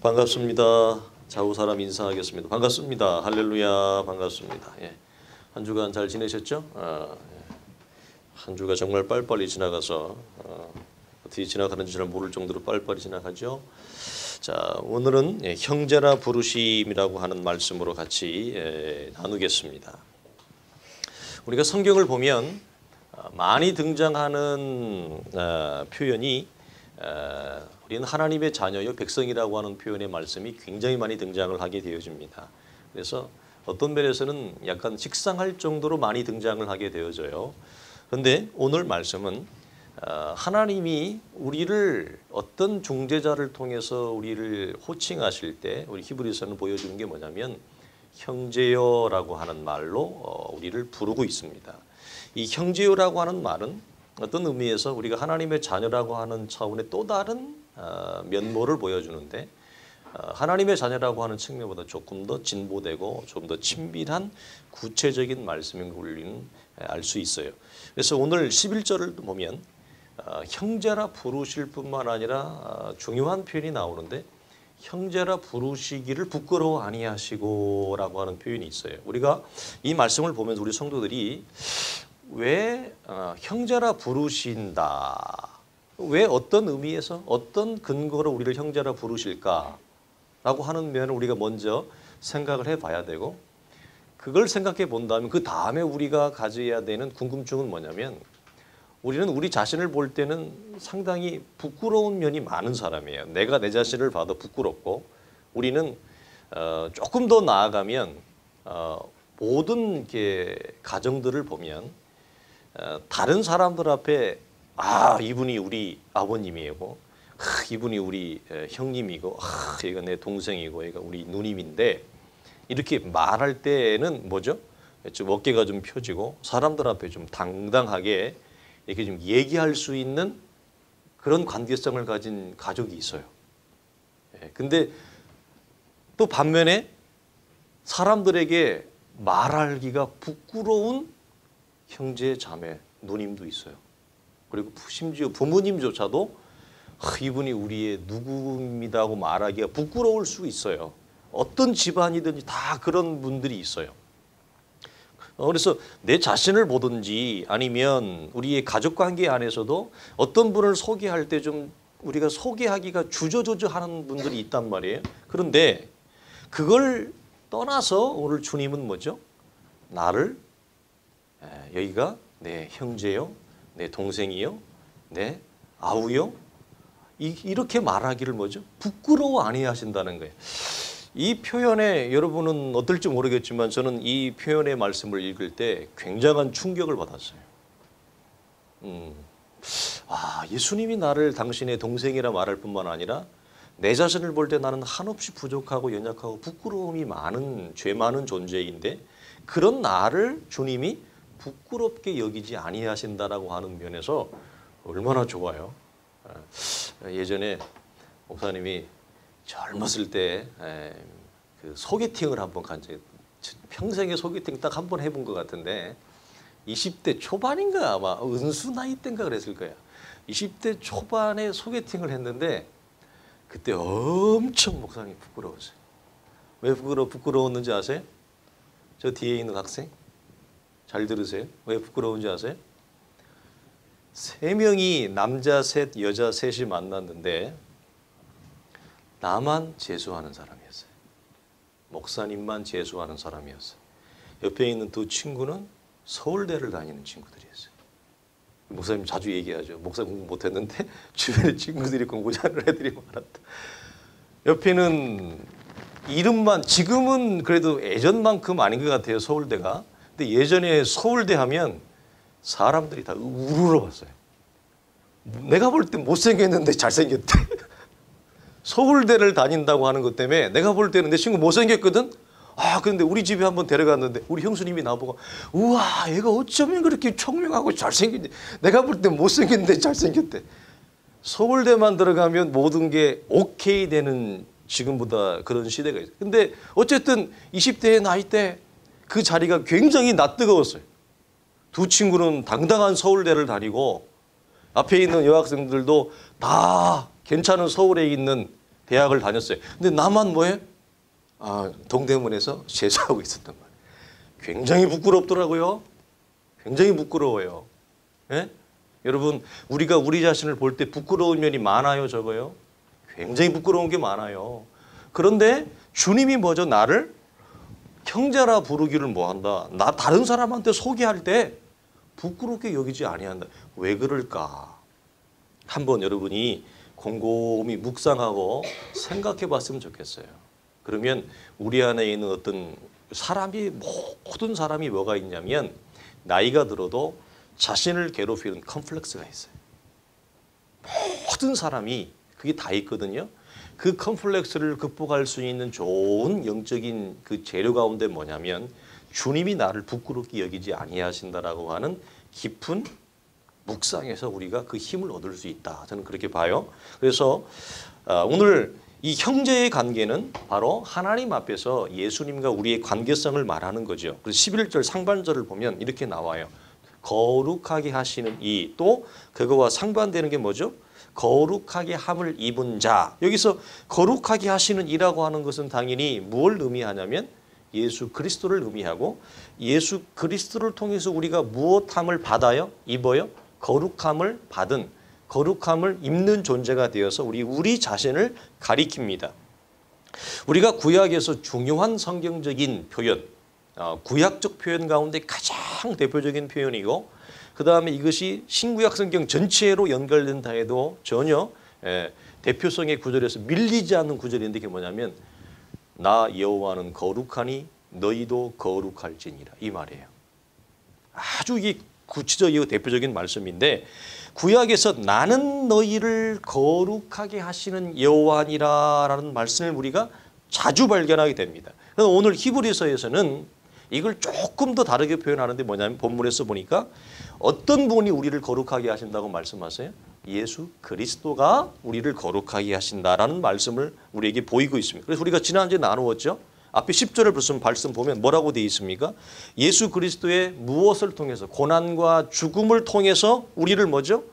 반갑습니다. 좌우 사람 인사하겠습니다. 반갑습니다. 할렐루야. 반갑습니다. 예. 한 주간 잘 지내셨죠? 예. 한 주가 정말 빨리빨리 지나가서 어떻게 지나가는지 잘 모를 정도로 빨리빨리 지나가죠. 자, 오늘은 형제라 부르심이라고 하는 말씀으로 같이 나누겠습니다. 우리가 성경을 보면 많이 등장하는 표현이 우리는 하나님의 자녀요 백성이라고 하는 표현의 말씀이 굉장히 많이 등장을 하게 되어집니다. 그래서 어떤 면에서는 약간 식상할 정도로 많이 등장을 하게 되어져요. 그런데 오늘 말씀은 하나님이 우리를 어떤 중재자를 통해서 우리를 호칭하실 때 우리 히브리서는 보여주는 게 뭐냐면 형제여라고 하는 말로 우리를 부르고 있습니다. 이 형제여라고 하는 말은 어떤 의미에서 우리가 하나님의 자녀라고 하는 차원의 또 다른 면모를 보여주는데 하나님의 자녀라고 하는 측면보다 조금 더 진보되고 좀 더 친밀한 구체적인 말씀인 걸 우리는 알 수 있어요. 그래서 오늘 11절을 보면 형제라 부르실 뿐만 아니라 중요한 표현이 나오는데 형제라 부르시기를 부끄러워 아니하시고 라고 하는 표현이 있어요. 우리가 이 말씀을 보면서 우리 성도들이 왜 형제라 부르신다, 왜 어떤 의미에서 어떤 근거로 우리를 형제라 부르실까 라고 하는 면을 우리가 먼저 생각을 해봐야 되고, 그걸 생각해 본다면 그 다음에 우리가 가져야 되는 궁금증은 뭐냐면 우리는 우리 자신을 볼 때는 상당히 부끄러운 면이 많은 사람이에요. 내가 내 자신을 봐도 부끄럽고, 우리는 조금 더 나아가면 모든 가정들을 보면 다른 사람들 앞에 이분이 우리 아버님이고, 이분이 우리 형님이고, 얘가 내 동생이고, 얘가 우리 누님인데 이렇게 말할 때는 뭐죠? 좀 어깨가 좀 펴지고 사람들 앞에 좀 당당하게 이렇게 좀 얘기할 수 있는 그런 관계성을 가진 가족이 있어요. 근데 또 반면에 사람들에게 말하기가 부끄러운 형제, 자매, 누님도 있어요. 그리고 심지어 부모님조차도 이분이 우리의 누구입니다 하고 말하기가 부끄러울 수 있어요. 어떤 집안이든지 다 그런 분들이 있어요. 그래서 내 자신을 보든지 아니면 우리의 가족관계 안에서도 어떤 분을 소개할 때 좀 우리가 소개하기가 주저주저하는 분들이 있단 말이에요. 그런데 그걸 떠나서 오늘 주님은 뭐죠? 나를 여기가 내 형제요, 내 동생이요, 내 아우요, 이렇게 말하기를 뭐죠? 부끄러워 아니하신다는 거예요. 이 표현에 여러분은 어떨지 모르겠지만 저는 이 표현의 말씀을 읽을 때 굉장한 충격을 받았어요. 예수님이 나를 당신의 동생이라 말할 뿐만 아니라 내 자신을 볼 때 나는 한없이 부족하고 연약하고 부끄러움이 많은, 죄 많은 존재인데 그런 나를 주님이 부끄럽게 여기지 아니하신다라고 하는 면에서 얼마나 좋아요. 예전에 목사님이 젊었을 때 그 소개팅을 한번 간 적이, 평생에 소개팅 딱 한 번 해본 것 같은데 20대 초반인가 아마 은수 나이 때인가 그랬을 거야. 20대 초반에 소개팅을 했는데 그때 엄청 목사님이 부끄러웠어요. 왜 부끄러웠는지 아세요? 저 뒤에 있는 학생 잘 들으세요. 왜 부끄러운지 아세요? 3명이 남자 셋 여자 셋이 만났는데 나만 재수하는 사람이었어요. 목사님만 재수하는 사람이었어요. 옆에 있는 두 친구는 서울대를 다니는 친구들이었어요. 목사님 자주 얘기하죠. 목사 공부 못했는데 주변에 친구들이 공부 잘하는 애들이 많았다. 옆에는 이름만, 지금은 그래도 예전만큼 아닌 것 같아요, 서울대가. 근데 예전에 서울대 하면 사람들이 다 우르르 왔어요. 내가 볼 때 못생겼는데 잘생겼대. 서울대를 다닌다고 하는 것 때문에 내가 볼 때는 내 친구 못생겼거든. 그런데 우리 집에 한번 데려갔는데 우리 형수님이 나보고 우와 얘가 어쩌면 그렇게 총명하고 잘생겼지. 내가 볼 때 못생겼는데 잘생겼대. 서울대만 들어가면 모든 게 오케이 되는 지금보다 그런 시대가 있어요. 근데 어쨌든 20대의 나이 때 그 자리가 굉장히 낯뜨거웠어요. 두 친구는 당당한 서울대를 다니고 앞에 있는 여학생들도 다 괜찮은 서울에 있는 대학을 다녔어요. 근데 나만 뭐해? 동대문에서 제사하고 있었단 말이에요. 굉장히 부끄럽더라고요. 굉장히 부끄러워요. 예? 여러분, 우리가 우리 자신을 볼 때 부끄러운 면이 많아요, 적어요? 굉장히 부끄러운 게 많아요. 그런데 주님이 뭐죠? 나를 형제라 부르기를 뭐한다? 나 다른 사람한테 소개할 때 부끄럽게 여기지 아니한다. 왜 그럴까? 한번 여러분이 곰곰이 묵상하고 생각해 봤으면 좋겠어요. 그러면 우리 안에 있는 어떤 사람이, 모든 사람이 뭐가 있냐면 나이가 들어도 자신을 괴롭히는 컴플렉스가 있어요. 모든 사람이 그게 다 있거든요. 그 컴플렉스를 극복할 수 있는 좋은 영적인 그 재료 가운데 뭐냐면 주님이 나를 부끄럽게 여기지 아니하신다라고 하는 깊은 묵상에서 우리가 그 힘을 얻을 수 있다. 저는 그렇게 봐요. 그래서 오늘 이 형제의 관계는 바로 하나님 앞에서 예수님과 우리의 관계성을 말하는 거죠. 그래서 11절 상반절을 보면 이렇게 나와요. 거룩하게 하시는 이, 또 그거와 상반되는 게 뭐죠? 거룩하게 함을 입은 자. 여기서 거룩하게 하시는 이라고 하는 것은 당연히 무엇을 의미하냐면 예수 그리스도를 의미하고, 예수 그리스도를 통해서 우리가 무엇함을 받아요? 입어요? 거룩함을 받은, 거룩함을 입는 존재가 되어서 우리 자신을 가리킵니다. 우리가 구약에서 중요한 성경적인 표현, 구약적 표현 가운데 가장 대표적인 표현이고, 그 다음에 이것이 신구약 성경 전체로 연결된다 해도 전혀 대표성의 구절에서 밀리지 않는 구절인데 그게 뭐냐면 나 여호와는 거룩하니 너희도 거룩할지니라, 이 말이에요. 아주 이게 구체적이고 대표적인 말씀인데, 구약에서 나는 너희를 거룩하게 하시는 여호와니라라는 말씀을 우리가 자주 발견하게 됩니다. 그래서 오늘 히브리서에서는 이걸 조금 더 다르게 표현하는데 뭐냐면 본문에서 보니까 어떤 분이 우리를 거룩하게 하신다고 말씀하세요? 예수 그리스도가 우리를 거룩하게 하신다라는 말씀을 우리에게 보이고 있습니다. 그래서 우리가 지난주에 나누었죠. 앞에 10절을 무슨 말씀 보면 뭐라고 되어 있습니까? 예수 그리스도의 무엇을 통해서, 고난과 죽음을 통해서 우리를 뭐죠?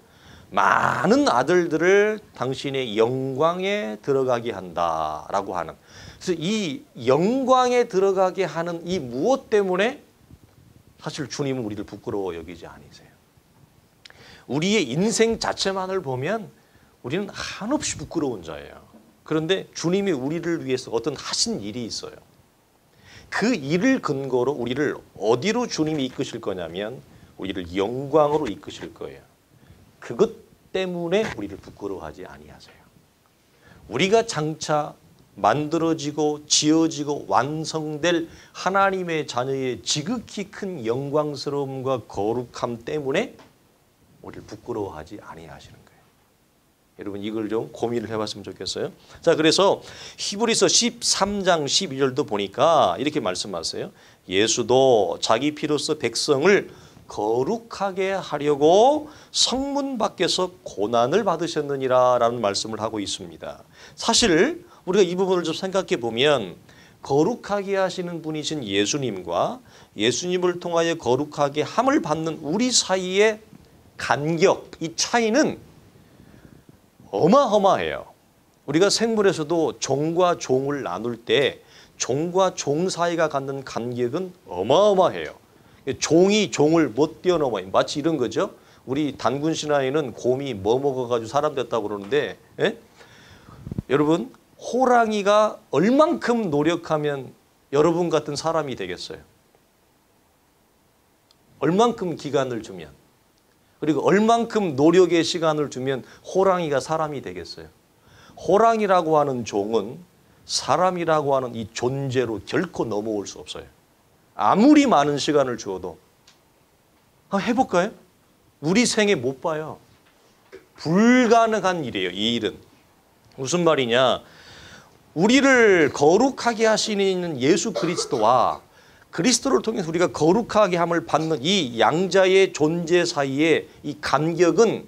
많은 아들들을 당신의 영광에 들어가게 한다라고 하는, 그래서 이 영광에 들어가게 하는 이 무엇 때문에 사실 주님은 우리를 부끄러워 여기지 않으세요. 우리의 인생 자체만을 보면 우리는 한없이 부끄러운 자예요. 그런데 주님이 우리를 위해서 어떤 하신 일이 있어요. 그 일을 근거로 우리를 어디로 주님이 이끄실 거냐면 우리를 영광으로 이끄실 거예요. 그것 때문에 우리를 부끄러워하지 아니하세요. 우리가 장차 만들어지고 지어지고 완성될 하나님의 자녀의 지극히 큰 영광스러움과 거룩함 때문에 우리를 부끄러워하지 아니하시는 거예요. 여러분 이걸 좀 고민을 해봤으면 좋겠어요. 자, 그래서 히브리서 13장 12절도 보니까 이렇게 말씀하세요. 예수도 자기 피로써 백성을 거룩하게 하려고 성문 밖에서 고난을 받으셨느니라 라는 말씀을 하고 있습니다. 사실 우리가 이 부분을 좀 생각해 보면 거룩하게 하시는 분이신 예수님과 예수님을 통하여 거룩하게 함을 받는 우리 사이의 간격, 이 차이는 어마어마해요. 우리가 생물에서도 종과 종을 나눌 때 종과 종 사이가 갖는 간격은 어마어마해요. 종이 종을 못 뛰어넘어요. 마치 이런 거죠. 우리 단군 신화에는 곰이 뭐 먹어가지고 사람 됐다고 그러는데, 여러분 호랑이가 얼만큼 노력하면 여러분 같은 사람이 되겠어요? 얼만큼 기간을 주면, 그리고 얼만큼 노력의 시간을 주면 호랑이가 사람이 되겠어요? 호랑이라고 하는 종은 사람이라고 하는 이 존재로 결코 넘어올 수 없어요. 아무리 많은 시간을 주어도. 해볼까요? 우리 생에 못 봐요. 불가능한 일이에요. 이 일은. 무슨 말이냐? 우리를 거룩하게 하시는 예수 그리스도와 그리스도를 통해서 우리가 거룩하게 함을 받는 이 양자의 존재 사이의 이 간격은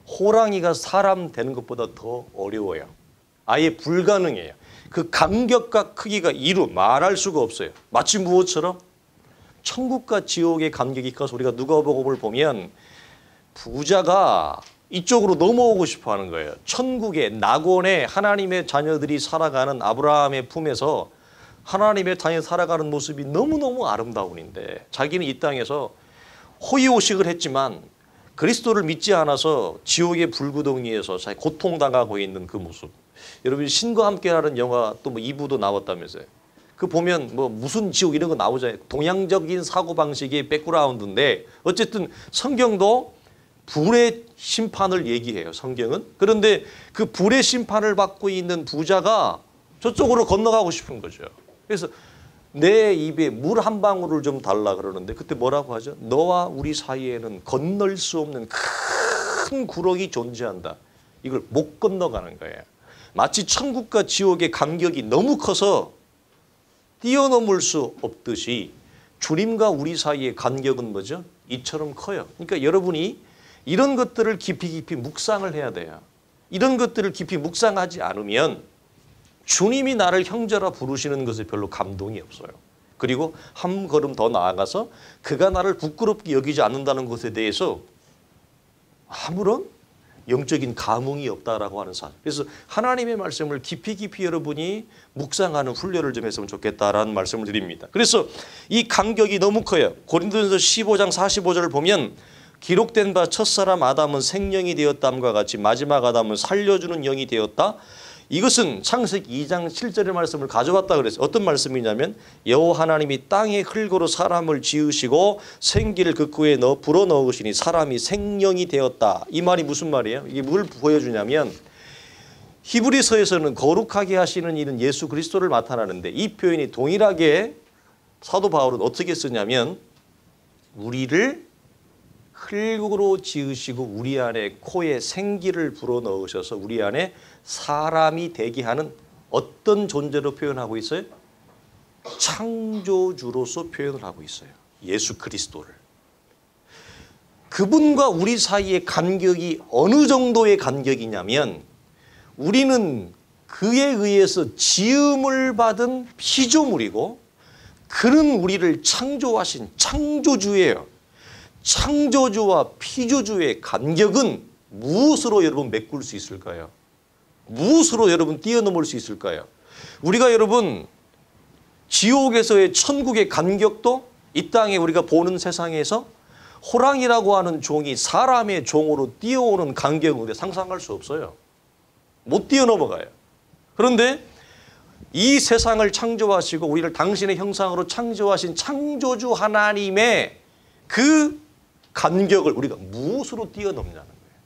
호랑이가 사람 되는 것보다 더 어려워요. 아예 불가능해요. 그 간격과 크기가 이루 말할 수가 없어요. 마치 무엇처럼? 천국과 지옥의 간격이 커서 우리가 누가복음을 보면 부자가 이쪽으로 넘어오고 싶어 하는 거예요. 천국의 낙원에 하나님의 자녀들이 살아가는 아브라함의 품에서 하나님의 자녀 살아가는 모습이 너무너무 아름다운인데 자기는 이 땅에서 호의호식을 했지만 그리스도를 믿지 않아서 지옥의 불구덩이에서 자기 고통당하고 있는 그 모습. 여러분 신과 함께라는 영화 또 뭐 2부도 나왔다면서요. 그 보면 뭐 무슨 지옥 이런 거 나오잖아요. 동양적인 사고방식의 백그라운드인데 어쨌든 성경도 불의 심판을 얘기해요. 성경은. 그런데 그 불의 심판을 받고 있는 부자가 저쪽으로 건너가고 싶은 거죠. 그래서 내 입에 물 한 방울을 좀 달라 그러는데 그때 뭐라고 하죠? 너와 우리 사이에는 건널 수 없는 큰 구렁이 존재한다. 이걸 못 건너가는 거예요. 마치 천국과 지옥의 간격이 너무 커서 뛰어넘을 수 없듯이 주님과 우리 사이의 간격은 뭐죠? 이처럼 커요. 그러니까 여러분이 이런 것들을 깊이 묵상을 해야 돼요. 이런 것들을 깊이 묵상하지 않으면 주님이 나를 형제라 부르시는 것에 별로 감동이 없어요. 그리고 한 걸음 더 나아가서 그가 나를 부끄럽게 여기지 않는다는 것에 대해서 아무런 영적인 감흥이 없다라고 하는 사실. 그래서 하나님의 말씀을 깊이 여러분이 묵상하는 훈련을 좀 했으면 좋겠다라는 말씀을 드립니다. 그래서 이 간격이 너무 커요. 고린도전서 15장 45절을 보면 기록된 바 첫사람 아담은 생명이 되었다함과 같이 마지막 아담은 살려주는 영이 되었다. 이것은 창세기 2장 7절의 말씀을 가져왔다 그랬어요. 어떤 말씀이냐면 여호와 하나님이 땅의 흙으로 사람을 지으시고 생기를 그 구에 불어넣으시니 사람이 생명이 되었다. 이 말이 무슨 말이에요? 이게 뭘 보여주냐면 히브리서에서는 거룩하게 하시는 이는 예수 그리스도를 나타나는데 이 표현이 동일하게 사도 바울은 어떻게 쓰냐면 우리를 흙으로 지으시고 우리 안에 코에 생기를 불어넣으셔서 우리 안에 사람이 되게 하는 어떤 존재로 표현하고 있어요? 창조주로서 표현을 하고 있어요. 예수 그리스도를. 그분과 우리 사이의 간격이 어느 정도의 간격이냐면 우리는 그에 의해서 지음을 받은 피조물이고 그는 우리를 창조하신 창조주예요. 창조주와 피조주의 간격은 무엇으로 여러분 메꿀 수 있을까요? 무엇으로 여러분 뛰어넘을 수 있을까요? 우리가 여러분 지옥에서의 천국의 간격도 이 땅에 우리가 보는 세상에서 호랑이라고 하는 종이 사람의 종으로 뛰어오는 간격을 상상할 수 없어요. 못 뛰어넘어가요. 그런데 이 세상을 창조하시고 우리를 당신의 형상으로 창조하신 창조주 하나님의 그 간격을 우리가 무엇으로 뛰어넘냐는 거예요.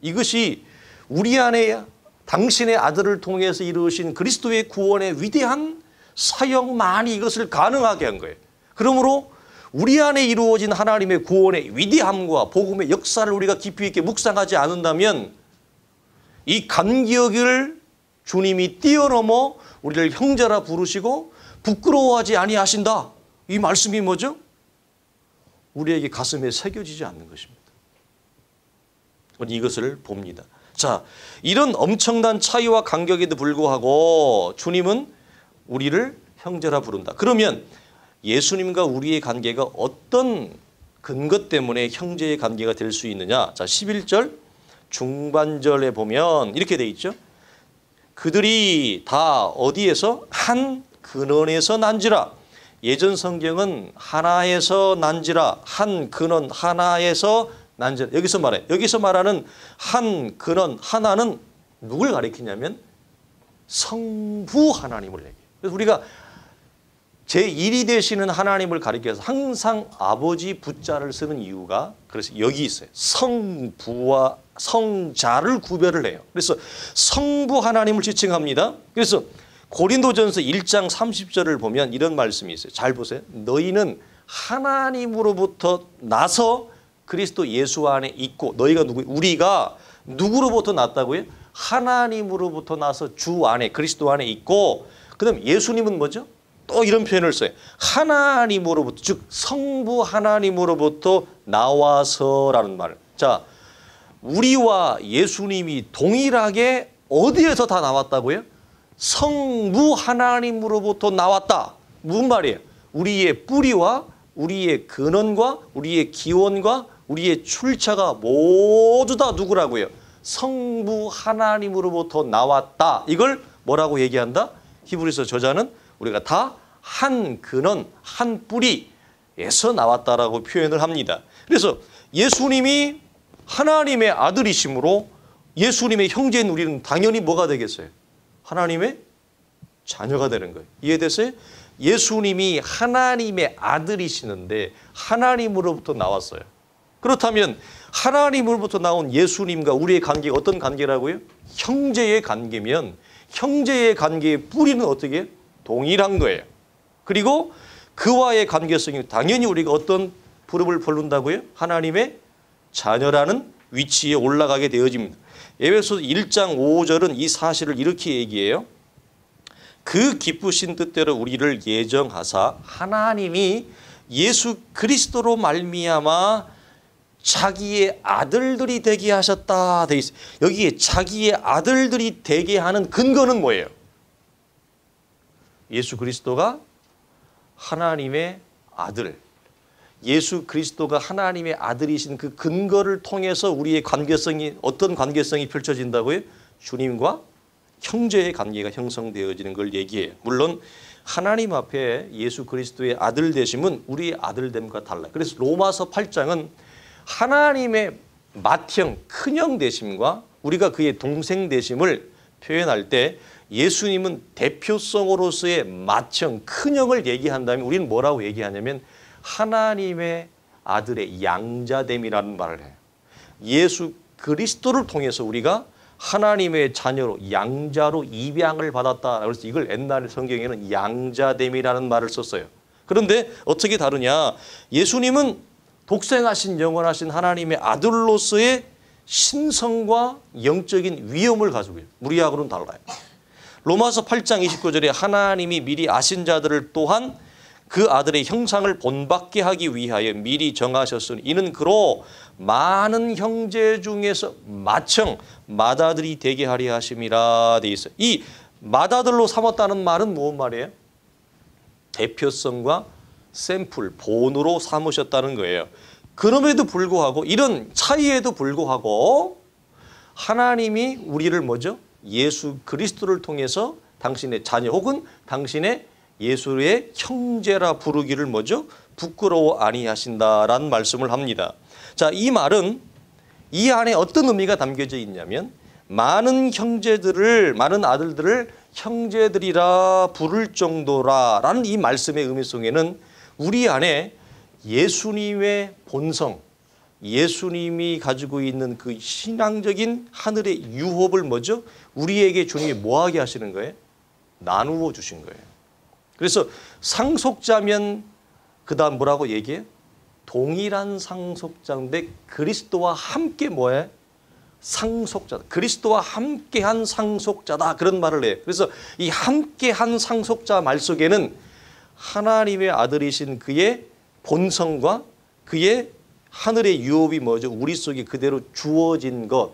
이것이 우리 안에 당신의 아들을 통해서 이루신 그리스도의 구원의 위대한 사역만이 이것을 가능하게 한 거예요. 그러므로 우리 안에 이루어진 하나님의 구원의 위대함과 복음의 역사를 우리가 깊이 있게 묵상하지 않는다면 이 간격을 주님이 뛰어넘어 우리를 형제라 부르시고 부끄러워하지 아니하신다. 이 말씀이 뭐죠? 우리에게 가슴에 새겨지지 않는 것입니다. 이것을 봅니다. 자, 이런 엄청난 차이와 간격에도 불구하고 주님은 우리를 형제라 부른다. 그러면 예수님과 우리의 관계가 어떤 근거 때문에 형제의 관계가 될 수 있느냐? 자, 11절 중반절에 보면 이렇게 돼 있죠. 그들이 다 어디에서? 한 근원에서 난지라. 예전 성경은 하나에서 난지라, 한 근원 하나에서 난지라. 여기서 말해. 여기서 말하는 한 근원 하나는 누굴 가리키냐면 성부 하나님을 얘기해요. 그래서 우리가 제1이 되시는 하나님을 가리켜서 항상 아버지 부자를 쓰는 이유가 그래서 여기 있어요. 성부와 성자를 구별을 해요. 그래서 성부 하나님을 지칭합니다. 그래서 고린도전서 1장 30절을 보면 이런 말씀이 있어요. 잘 보세요. 너희는 하나님으로부터 나서 그리스도 예수 안에 있고 너희가 누구예요? 우리가 누구로부터 났다고요? 하나님으로부터 나서 주 안에 그리스도 안에 있고 그다음 예수님은 뭐죠? 또 이런 표현을 써요. 하나님으로부터 즉 성부 하나님으로부터 나와서라는 말. 자, 우리와 예수님이 동일하게 어디에서 다 나왔다고요? 성부 하나님으로부터 나왔다. 무슨 말이에요? 우리의 뿌리와 우리의 근원과 우리의 기원과 우리의 출처가 모두 다 누구라고요? 성부 하나님으로부터 나왔다. 이걸 뭐라고 얘기한다? 히브리서 저자는 우리가 다 한 근원, 한 뿌리에서 나왔다라고 표현을 합니다. 그래서 예수님이 하나님의 아들이심으로 예수님의 형제인 우리는 당연히 뭐가 되겠어요? 하나님의 자녀가 되는 거예요. 이해됐어요? 예수님이 하나님의 아들이시는데 하나님으로부터 나왔어요. 그렇다면 하나님으로부터 나온 예수님과 우리의 관계가 어떤 관계라고요? 형제의 관계면 형제의 관계의 뿌리는 어떻게 해요? 동일한 거예요. 그리고 그와의 관계성이 당연히 우리가 어떤 부름을 부른다고요? 하나님의 자녀라는 위치에 올라가게 되어집니다. 에베소서 1장 5절은 이 사실을 이렇게 얘기해요. 그 기쁘신 뜻대로 우리를 예정하사 하나님이 예수 그리스도로 말미암아 자기의 아들들이 되게 하셨다 돼 있어요. 여기에 자기의 아들들이 되게 하는 근거는 뭐예요? 예수 그리스도가 하나님의 아들, 예수 그리스도가 하나님의 아들이신 그 근거를 통해서 우리의 관계성이 어떤 관계성이 펼쳐진다고요? 주님과 형제의 관계가 형성되어지는 걸 얘기해요. 물론 하나님 앞에 예수 그리스도의 아들 되심은 우리의 아들됨과 달라요. 그래서 로마서 8장은 하나님의 맏형, 큰형 되심과 우리가 그의 동생 되심을 표현할 때 예수님은 대표성으로서의 맏형, 큰형을 얘기한다면 우리는 뭐라고 얘기하냐면 하나님의 아들의 양자됨이라는 말을 해요. 예수 그리스도를 통해서 우리가 하나님의 자녀로 양자로 입양을 받았다. 그래서 이걸 옛날 성경에는 양자됨이라는 말을 썼어요. 그런데 어떻게 다르냐? 예수님은 독생하신 영원하신 하나님의 아들로서의 신성과 영적인 위엄을 가지고 있어요. 우리하고는 달라요. 로마서 8장 29절에 하나님이 미리 아신 자들을 또한 그 아들의 형상을 본받게 하기 위하여 미리 정하셨으니 이는 그로 많은 형제 중에서 맏형, 맏아들이 되게 하려 하심이라 돼 있어요. 이 맏아들로 삼았다는 말은 무슨 말이에요? 대표성과 샘플, 본으로 삼으셨다는 거예요. 그럼에도 불구하고 이런 차이에도 불구하고 하나님이 우리를 뭐죠? 예수 그리스도를 통해서 당신의 자녀 혹은 당신의 예수의 형제라 부르기를 뭐죠? 부끄러워 아니하신다라는 말씀을 합니다. 자, 이 말은 이 안에 어떤 의미가 담겨져 있냐면 많은 형제들을, 많은 아들들을 형제들이라 부를 정도라라는 이 말씀의 의미 속에는 우리 안에 예수님의 본성, 예수님이 가지고 있는 그 신앙적인 하늘의 유업을 뭐죠? 우리에게 주님이 뭐하게 하시는 거예요? 나누어 주신 거예요. 그래서 상속자면 그 다음 뭐라고 얘기해요? 동일한 상속자인데 그리스도와 함께 뭐해? 상속자다. 그리스도와 함께한 상속자다. 그런 말을 해요. 그래서 이 함께한 상속자 말 속에는 하나님의 아들이신 그의 본성과 그의 하늘의 유업이 뭐죠? 우리 속에 그대로 주어진 것.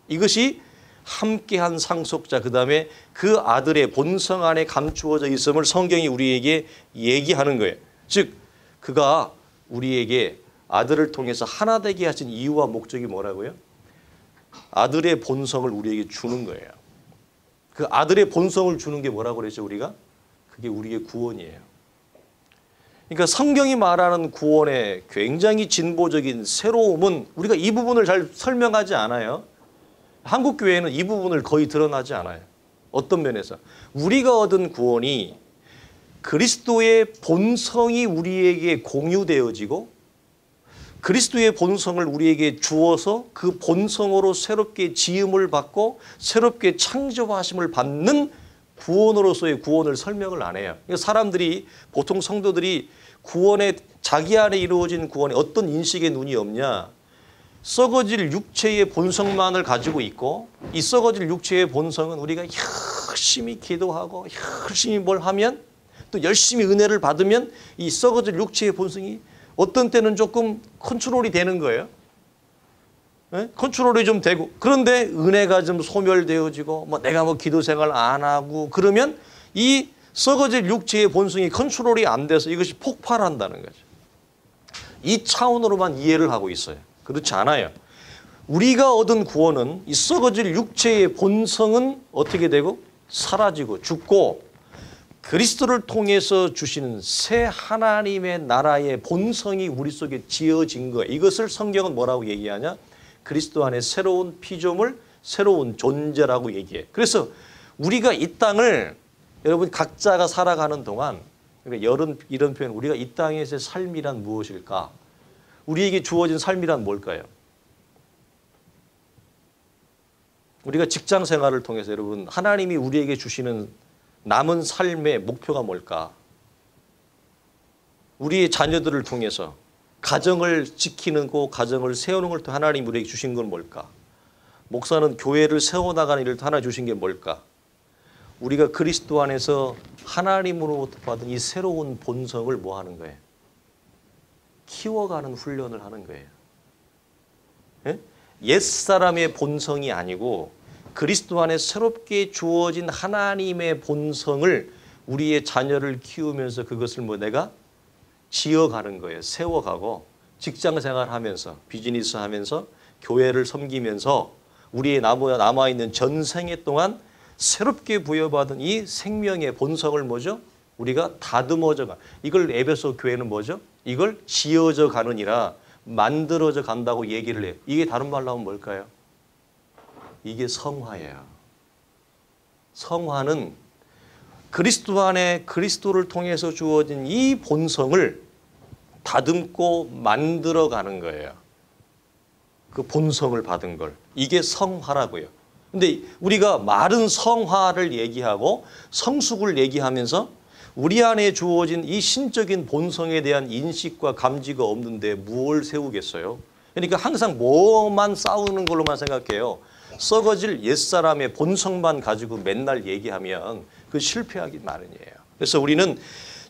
이것이 함께한 상속자, 그 다음에 그 아들의 본성 안에 감추어져 있음을 성경이 우리에게 얘기하는 거예요. 즉 그가 우리에게 아들을 통해서 하나 되게 하신 이유와 목적이 뭐라고요? 아들의 본성을 우리에게 주는 거예요. 그 아들의 본성을 주는 게 뭐라고 그랬죠 우리가? 그게 우리의 구원이에요. 그러니까 성경이 말하는 구원의 굉장히 진보적인 새로움은 우리가 이 부분을 잘 설명하지 않아요. 한국 교회는 이 부분을 거의 드러나지 않아요. 어떤 면에서? 우리가 얻은 구원이 그리스도의 본성이 우리에게 공유되어지고 그리스도의 본성을 우리에게 주어서 그 본성으로 새롭게 지음을 받고 새롭게 창조하심을 받는 구원으로서의 구원을 설명을 안 해요. 그러니까 사람들이 보통 성도들이 구원에 자기 안에 이루어진 구원에 어떤 인식의 눈이 없냐. 썩어질 육체의 본성만을 가지고 있고 이 썩어질 육체의 본성은 우리가 열심히 기도하고 열심히 뭘 하면 또 열심히 은혜를 받으면 이 썩어질 육체의 본성이 어떤 때는 조금 컨트롤이 되는 거예요. 네? 컨트롤이 좀 되고 그런데 은혜가 좀 소멸되어지고 뭐 내가 뭐 기도 생활 안 하고 그러면 이 썩어질 육체의 본성이 컨트롤이 안 돼서 이것이 폭발한다는 거죠. 이 차원으로만 이해를 하고 있어요. 그렇지 않아요. 우리가 얻은 구원은 이 썩어질 육체의 본성은 어떻게 되고 사라지고 죽고 그리스도를 통해서 주시는 새 하나님의 나라의 본성이 우리 속에 지어진 거예요. 이것을 성경은 뭐라고 얘기하냐? 그리스도 안에 새로운 피조물, 새로운 존재라고 얘기해. 그래서 우리가 이 땅을 여러분 각자가 살아가는 동안 그러니까 이런 표현 우리가 이 땅에서의 삶이란 무엇일까? 우리에게 주어진 삶이란 뭘까요? 우리가 직장 생활을 통해서 여러분 하나님이 우리에게 주시는 남은 삶의 목표가 뭘까? 우리의 자녀들을 통해서 가정을 지키는 거, 가정을 세우는 걸 통해 하나님이 우리에게 주신 건 뭘까? 목사는 교회를 세워나가는 일을 하나 주신 게 뭘까? 우리가 그리스도 안에서 하나님으로부터 받은 이 새로운 본성을 뭐 하는 거예요? 키워가는 훈련을 하는 거예요. 예? 옛사람의 본성이 아니고 그리스도 안에 새롭게 주어진 하나님의 본성을 우리의 자녀를 키우면서 그것을 뭐 내가 지어가는 거예요. 세워가고 직장생활하면서 비즈니스 하면서 교회를 섬기면서 우리의 남아있는 전생애 동안 새롭게 부여받은 이 생명의 본성을 뭐죠? 우리가 다듬어져 가. 이걸 에베소 교회는 뭐죠? 이걸 지어져 가느니라 만들어져 간다고 얘기를 해요. 이게 다른 말로 하면 뭘까요? 이게 성화예요. 성화는 그리스도 안에 그리스도를 통해서 주어진 이 본성을 다듬고 만들어가는 거예요. 그 본성을 받은 걸. 이게 성화라고요. 근데 우리가 말은 성화를 얘기하고 성숙을 얘기하면서 우리 안에 주어진 이 신적인 본성에 대한 인식과 감지가 없는데 무엇을 세우겠어요? 그러니까 항상 뭐만 싸우는 걸로만 생각해요. 썩어질 옛사람의 본성만 가지고 맨날 얘기하면 그 실패하기 마련이에요. 그래서 우리는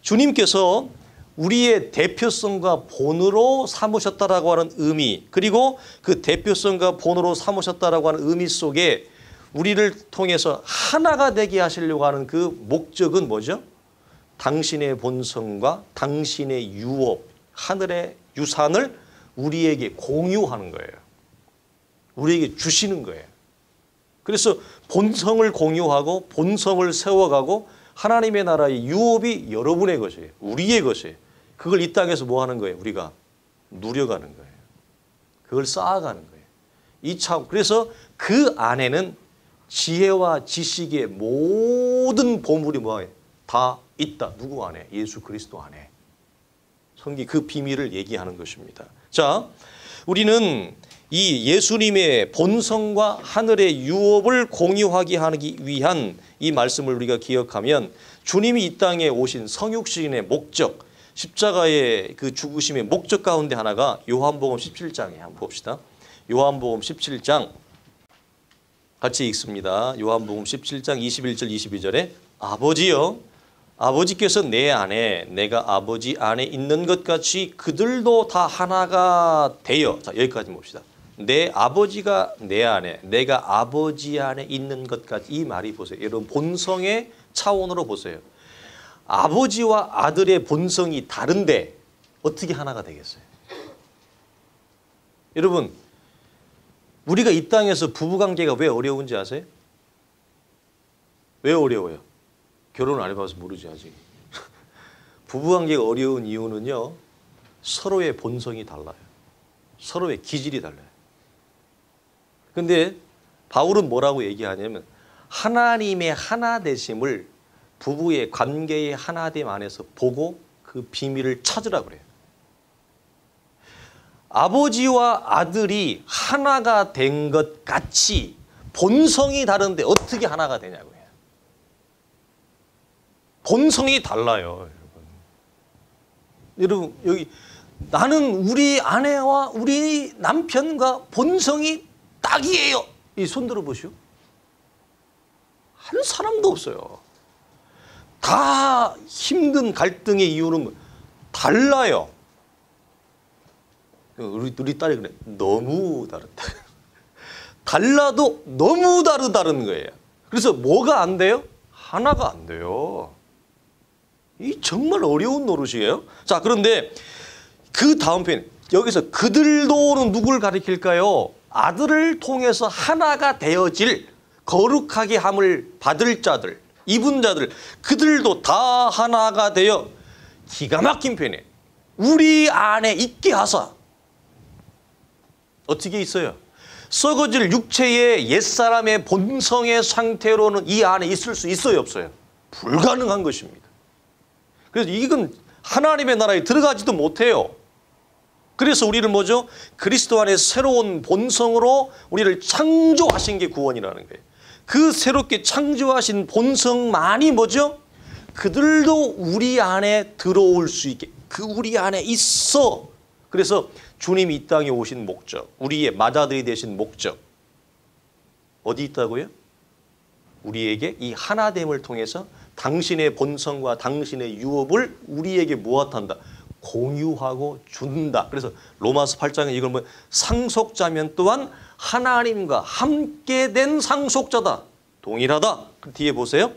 주님께서 우리의 대표성과 본으로 삼으셨다라고 하는 의미 그리고 그 대표성과 본으로 삼으셨다라고 하는 의미 속에 우리를 통해서 하나가 되게 하시려고 하는 그 목적은 뭐죠? 당신의 본성과 당신의 유업, 하늘의 유산을 우리에게 공유하는 거예요. 우리에게 주시는 거예요. 그래서 본성을 공유하고 본성을 세워가고 하나님의 나라의 유업이 여러분의 것이에요. 우리의 것이에요. 그걸 이 땅에서 뭐 하는 거예요? 우리가 누려가는 거예요. 그걸 쌓아가는 거예요. 그래서 그 안에는 지혜와 지식의 모든 보물이 뭐예요? 다 있다. 누구 안에? 예수 그리스도 안에. 성경 그 비밀을 얘기하는 것입니다. 자, 우리는 이 예수님의 본성과 하늘의 유업을 공유하게 하기 위한 이 말씀을 우리가 기억하면 주님이 이 땅에 오신 성육신의 목적, 십자가의 그 죽으심의 목적 가운데 하나가 요한복음 17장에 한번 봅시다. 요한복음 17장 같이 읽습니다. 요한복음 17장 21절 22절에 아버지여 아버지께서 내 안에 내가 아버지 안에 있는 것 같이 그들도 다 하나가 되어. 자, 여기까지 봅시다. 내 아버지가 내 안에 내가 아버지 안에 있는 것 같이. 이 말이 보세요. 여러분 본성의 차원으로 보세요. 아버지와 아들의 본성이 다른데 어떻게 하나가 되겠어요? 여러분 우리가 이 땅에서 부부관계가 왜 어려운지 아세요? 왜 어려워요? 결혼을 안 해봐서 모르지 아직. 부부관계가 어려운 이유는요. 서로의 본성이 달라요. 서로의 기질이 달라요. 근데 바울은 뭐라고 얘기하냐면 하나님의 하나되심을 부부의 관계의 하나됨 안에서 보고 그 비밀을 찾으라 그래요. 아버지와 아들이 하나가 된 것 같이 본성이 다른데 어떻게 하나가 되냐고요. 본성이 달라요. 여러분 여기 나는 우리 아내와 우리 남편과 본성이 딱이에요. 이 손 들어보시오. 한 사람도 없어요. 다 힘든 갈등의 이유는 달라요. 우리 딸이 그래. 너무 다르다. 달라도 너무 다른 거예요. 그래서 뭐가 안 돼요? 하나가 안 돼요. 이 정말 어려운 노릇이에요. 자, 그런데 그 다음 편 여기서 그들도는 누굴 가리킬까요? 아들을 통해서 하나가 되어질 거룩하게 함을 받을 자들, 입은 자들, 그들도 다 하나가 되어 기가 막힌 표현에 우리 안에 있게 하사. 어떻게 있어요? 썩어질 육체의 옛사람의 본성의 상태로는 이 안에 있을 수 있어요, 없어요? 불가능한 것입니다. 그래서 이건 하나님의 나라에 들어가지도 못해요. 그래서 우리를 뭐죠? 그리스도 안에 새로운 본성으로 우리를 창조하신 게 구원이라는 거예요. 그 새롭게 창조하신 본성만이 뭐죠? 그들도 우리 안에 들어올 수 있게, 그 우리 안에 있어. 그래서 주님이 이 땅에 오신 목적, 우리의 맏아들이 되신 목적 어디 있다고요? 우리에게 이 하나됨을 통해서 당신의 본성과 당신의 유업을 우리에게 무엇한다? 공유하고 준다. 그래서 로마서 8장에 이걸 뭐 상속자면 또한 하나님과 함께 된 상속자다. 동일하다. 그 뒤에 보세요.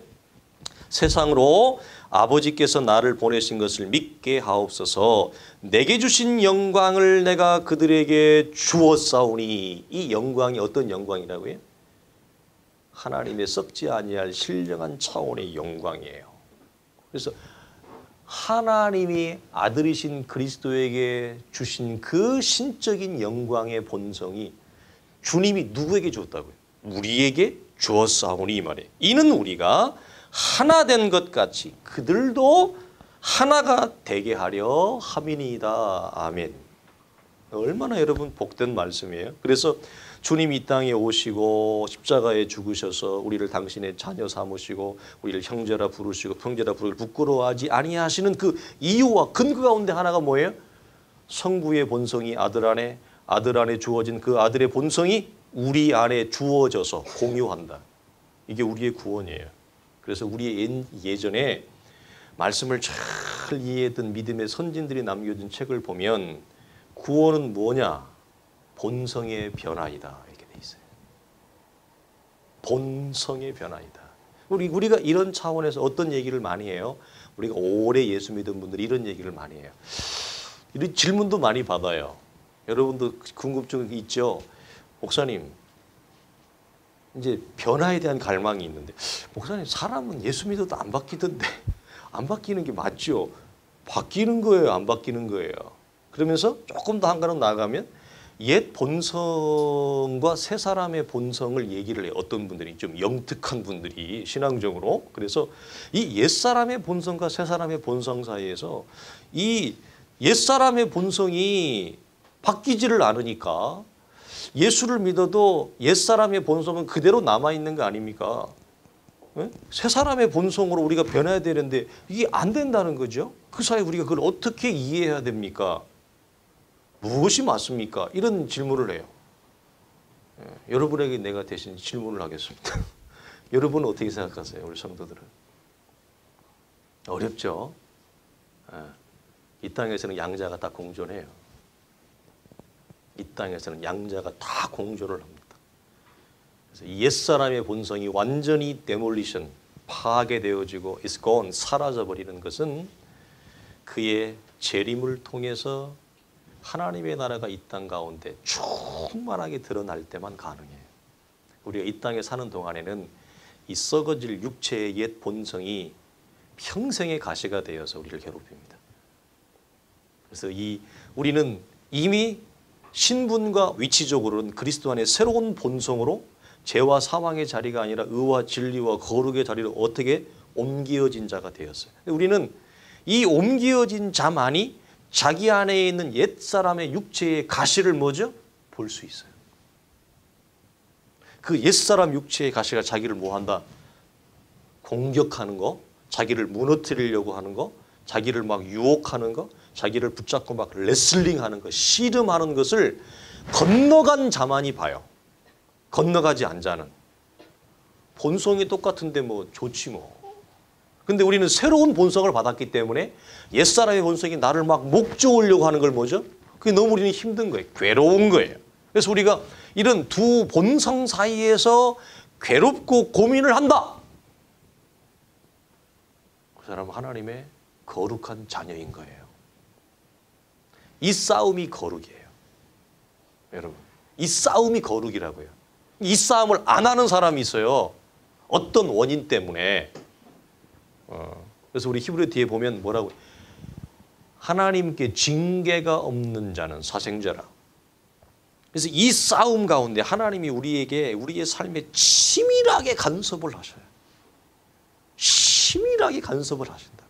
세상으로 아버지께서 나를 보내신 것을 믿게 하옵소서. 내게 주신 영광을 내가 그들에게 주었사오니. 이 영광이 어떤 영광이라고요? 하나님의 썩지 아니할 신령한 차원의 영광이에요. 그래서 하나님이 아들이신 그리스도에게 주신 그 신적인 영광의 본성이 주님이 누구에게 줬다고요? 우리에게 주었사오니 이 말이에요. 이는 우리가 하나 된 것 같이 그들도 하나가 되게 하려 함이니이다. 아멘. 얼마나 여러분 복된 말씀이에요. 그래서 주님이 이 땅에 오시고 십자가에 죽으셔서 우리를 당신의 자녀 삼으시고 우리를 형제라 부르시고 형제라 부르기를 부끄러워하지 아니하시는 그 이유와 근거 가운데 하나가 뭐예요? 성부의 본성이 아들 안에 주어진 그 아들의 본성이 우리 안에 주어져서 공유한다. 이게 우리의 구원이에요. 그래서 우리 예전에 말씀을 잘 이해했던 믿음의 선진들이 남겨준 책을 보면 구원은 뭐냐? 본성의 변화이다. 이렇게 돼 있어요. 본성의 변화이다. 우리가 이런 차원에서 어떤 얘기를 많이 해요? 우리가 오래 예수 믿은 분들이 이런 얘기를 많이 해요. 이런 질문도 많이 받아요. 여러분도 궁금증이 있죠? 목사님, 이제 변화에 대한 갈망이 있는데 목사님 사람은 예수 믿어도 안 바뀌던데 안 바뀌는 게 맞죠? 바뀌는 거예요? 안 바뀌는 거예요? 그러면서 조금 더 한 걸음 나아가면 옛 본성과 새 사람의 본성을 얘기를 해요. 어떤 분들이 좀 영특한 분들이 신앙적으로. 그래서 이 옛 사람의 본성과 새 사람의 본성 사이에서 이 옛 사람의 본성이 바뀌지를 않으니까 예수를 믿어도 옛 사람의 본성은 그대로 남아있는 거 아닙니까? 네? 새 사람의 본성으로 우리가 변해야 되는데 이게 안 된다는 거죠. 그 사이에 우리가 그걸 어떻게 이해해야 됩니까? 무엇이 맞습니까? 이런 질문을 해요. 여러분에게 내가 대신 질문을 하겠습니다. 여러분은 어떻게 생각하세요? 우리 성도들은. 어렵죠? 이 땅에서는 양자가 다 공존해요. 이 땅에서는 양자가 다 공존을 합니다. 그래서 옛사람의 본성이 완전히 데몰리션, 파괴되어지고 it's gone, 사라져버리는 것은 그의 재림을 통해서 하나님의 나라가 이 땅 가운데 충만하게 드러날 때만 가능해요. 우리가 이 땅에 사는 동안에는 이 썩어질 육체의 옛 본성이 평생의 가시가 되어서 우리를 괴롭힙니다. 그래서 우리는 이미 신분과 위치적으로는 그리스도 안에 새로운 본성으로 죄와 사망의 자리가 아니라 의와 진리와 거룩의 자리로 어떻게 옮겨진 자가 되었어요. 우리는 이 옮겨진 자만이 자기 안에 있는 옛사람의 육체의 가시를 뭐죠? 볼 수 있어요. 그 옛사람 육체의 가시가 자기를 뭐한다? 공격하는 거, 자기를 무너뜨리려고 하는 거, 자기를 막 유혹하는 거, 자기를 붙잡고 막 레슬링하는 거, 씨름하는 것을 건너간 자만이 봐요. 건너가지 않은 자는. 본성이 똑같은데 뭐 좋지 뭐. 근데 우리는 새로운 본성을 받았기 때문에 옛사람의 본성이 나를 막 목조으려고 하는 걸 뭐죠? 그게 너무 우리는 힘든 거예요. 괴로운 거예요. 그래서 우리가 이런 두 본성 사이에서 괴롭고 고민을 한다. 그 사람은 하나님의 거룩한 자녀인 거예요. 이 싸움이 거룩이에요. 여러분, 이 싸움이 거룩이라고요. 이 싸움을 안 하는 사람이 있어요. 어떤 원인 때문에. 그래서 우리 히브리 뒤에 보면 뭐라고? 하나님께 징계가 없는 자는 사생자라. 그래서 이 싸움 가운데 하나님이 우리에게 우리의 삶에 치밀하게 간섭을 하셔요. 치밀하게 간섭을 하신다.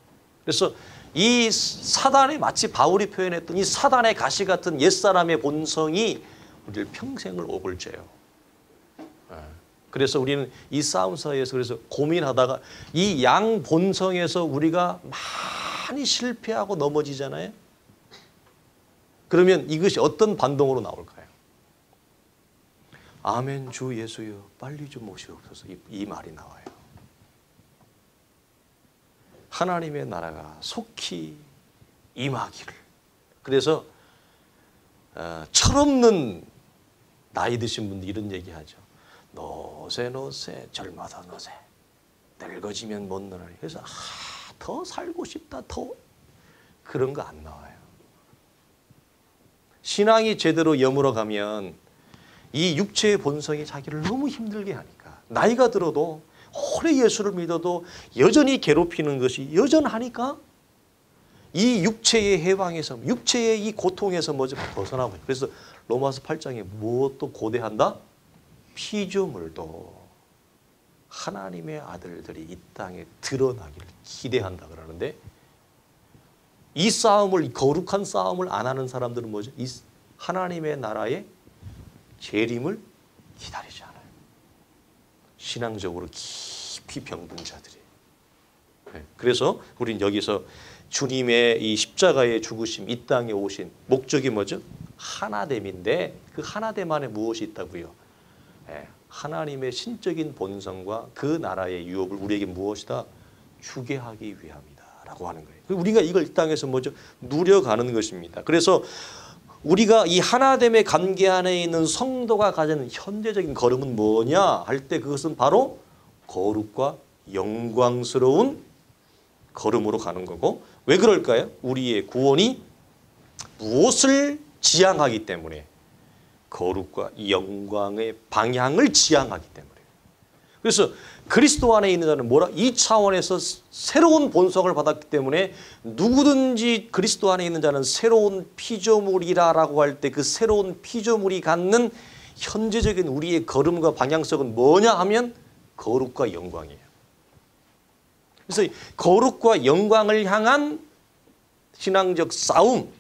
그래서 이 사단의 마치 바울이 표현했던 이 사단의 가시 같은 옛사람의 본성이 우리를 평생을 오글죄요. 그래서 우리는 이 싸움 사이에서 그래서 고민하다가 이 양 본성에서 우리가 많이 실패하고 넘어지잖아요. 그러면 이것이 어떤 반동으로 나올까요? 아멘 주 예수여 빨리 좀 오시옵소서 이 말이 나와요. 하나님의 나라가 속히 임하기를. 그래서 철없는 나이 드신 분들 이런 얘기하죠. 노세 젊어서 노세 늙어지면 못 노나니. 그래서 더 살고 싶다 더 그런 거 안 나와요. 신앙이 제대로 여물어 가면 이 육체의 본성이 자기를 너무 힘들게 하니까 나이가 들어도 오래 예수를 믿어도 여전히 괴롭히는 것이 여전하니까 이 육체의 해방에서 육체의 이 고통에서 먼저 벗어나고. 그래서 로마서 8장에 무엇도 고대한다? 피조물도 하나님의 아들들이 이 땅에 드러나기를 기대한다 그러는데 이 싸움을 거룩한 싸움을 안 하는 사람들은 뭐죠? 이 하나님의 나라의 재림을 기다리지 않아요. 신앙적으로 깊이 병든 자들이. 그래서 우리는 여기서 주님의 이 십자가의 죽으심, 이 땅에 오신 목적이 뭐죠? 하나됨인데 그 하나됨 안에 무엇이 있다고요? 하나님의 신적인 본성과 그 나라의 유업을 우리에게 무엇이다? 주게 하기 위함이다 라고 하는 거예요. 우리가 이걸 이 땅에서 뭐죠? 누려가는 것입니다. 그래서 우리가 이 하나됨의 관계 안에 있는 성도가 가지는 현재적인 걸음은 뭐냐 할 때 그것은 바로 거룩과 영광스러운 걸음으로 가는 거고. 왜 그럴까요? 우리의 구원이 무엇을 지향하기 때문에 거룩과 영광의 방향을 지향하기 때문에. 그래서 그리스도 안에 있는 자는 뭐라? 이 차원에서 새로운 본성을 받았기 때문에 누구든지 그리스도 안에 있는 자는 새로운 피조물이라고 할 때 그 새로운 피조물이 갖는 현재적인 우리의 걸음과 방향성은 뭐냐 하면 거룩과 영광이에요. 그래서 거룩과 영광을 향한 신앙적 싸움,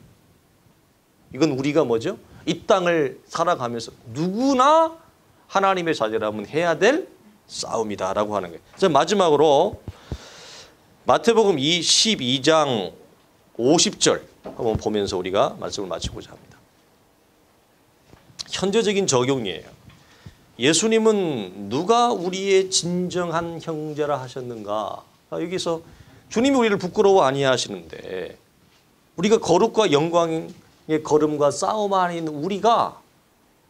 이건 우리가 뭐죠? 이 땅을 살아가면서 누구나 하나님의 자녀라면 해야 될 싸움이다라고 하는 거예요. 그래서 마지막으로 마태복음 12장 50절 한번 보면서 우리가 말씀을 마치고자 합니다. 현재적인 적용이에요. 예수님은 누가 우리의 진정한 형제라 하셨는가? 여기서 주님이 우리를 부끄러워 아니하시는데 우리가 거룩과 영광의 걸음과 싸움 안에 있는 우리가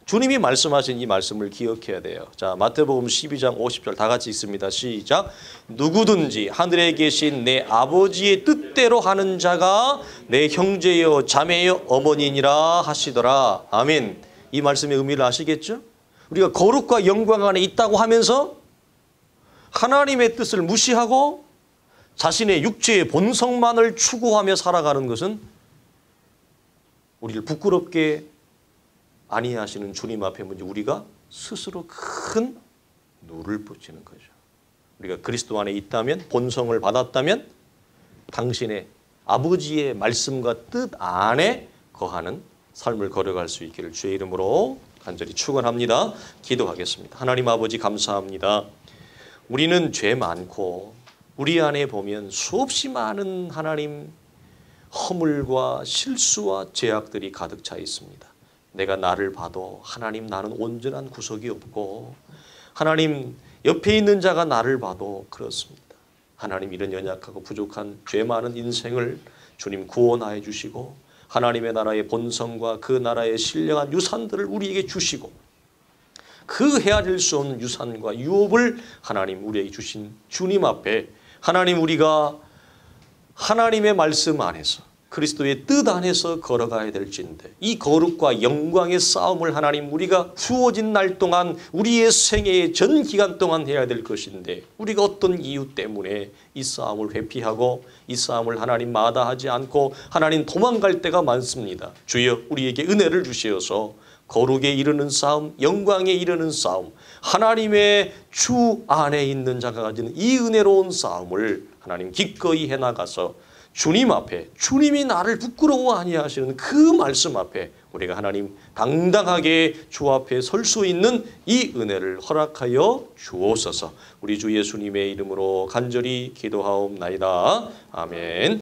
주님이 말씀하신 이 말씀을 기억해야 돼요. 자, 마태복음 12장 50절 다 같이 읽습니다. 시작. 누구든지 하늘에 계신 내 아버지의 뜻대로 하는 자가 내 형제요 자매요 어머니니라 하시더라. 아멘. 이 말씀의 의미를 아시겠죠? 우리가 거룩과 영광 안에 있다고 하면서 하나님의 뜻을 무시하고 자신의 육체의 본성만을 추구하며 살아가는 것은 우리를 부끄럽게 아니하시는 주님 앞에 먼저 우리가 스스로 큰 누를 붙이는 거죠. 우리가 그리스도 안에 있다면, 본성을 받았다면 당신의 아버지의 말씀과 뜻 안에 거하는 삶을 걸어갈 수 있기를 주의 이름으로 간절히 축원합니다. 기도하겠습니다. 하나님 아버지 감사합니다. 우리는 죄 많고 우리 안에 보면 수없이 많은 하나님 허물과 실수와 죄악들이 가득 차 있습니다. 내가 나를 봐도 하나님 나는 온전한 구석이 없고 하나님 옆에 있는 자가 나를 봐도 그렇습니다. 하나님 이런 연약하고 부족한 죄 많은 인생을 주님 구원하여 주시고 하나님의 나라의 본성과 그 나라의 신령한 유산들을 우리에게 주시고 그 헤아릴 수 없는 유산과 유업을 하나님 우리에게 주신 주님 앞에 하나님 우리가 하나님의 말씀 안에서 그리스도의 뜻 안에서 걸어가야 될진데 이 거룩과 영광의 싸움을 하나님 우리가 주어진 날 동안 우리의 생애의 전 기간 동안 해야 될 것인데 우리가 어떤 이유 때문에 이 싸움을 회피하고 이 싸움을 하나님 마다하지 않고 하나님 도망갈 때가 많습니다. 주여 우리에게 은혜를 주시어서 거룩에 이르는 싸움, 영광에 이르는 싸움, 하나님의 주 안에 있는 자가 가지는 이 은혜로운 싸움을 하나님 기꺼이 해나가서 주님 앞에 주님이 나를 부끄러워 아니하시는 그 말씀 앞에 우리가 하나님 당당하게 주 앞에 설 수 있는 이 은혜를 허락하여 주옵소서. 우리 주 예수님의 이름으로 간절히 기도하옵나이다. 아멘.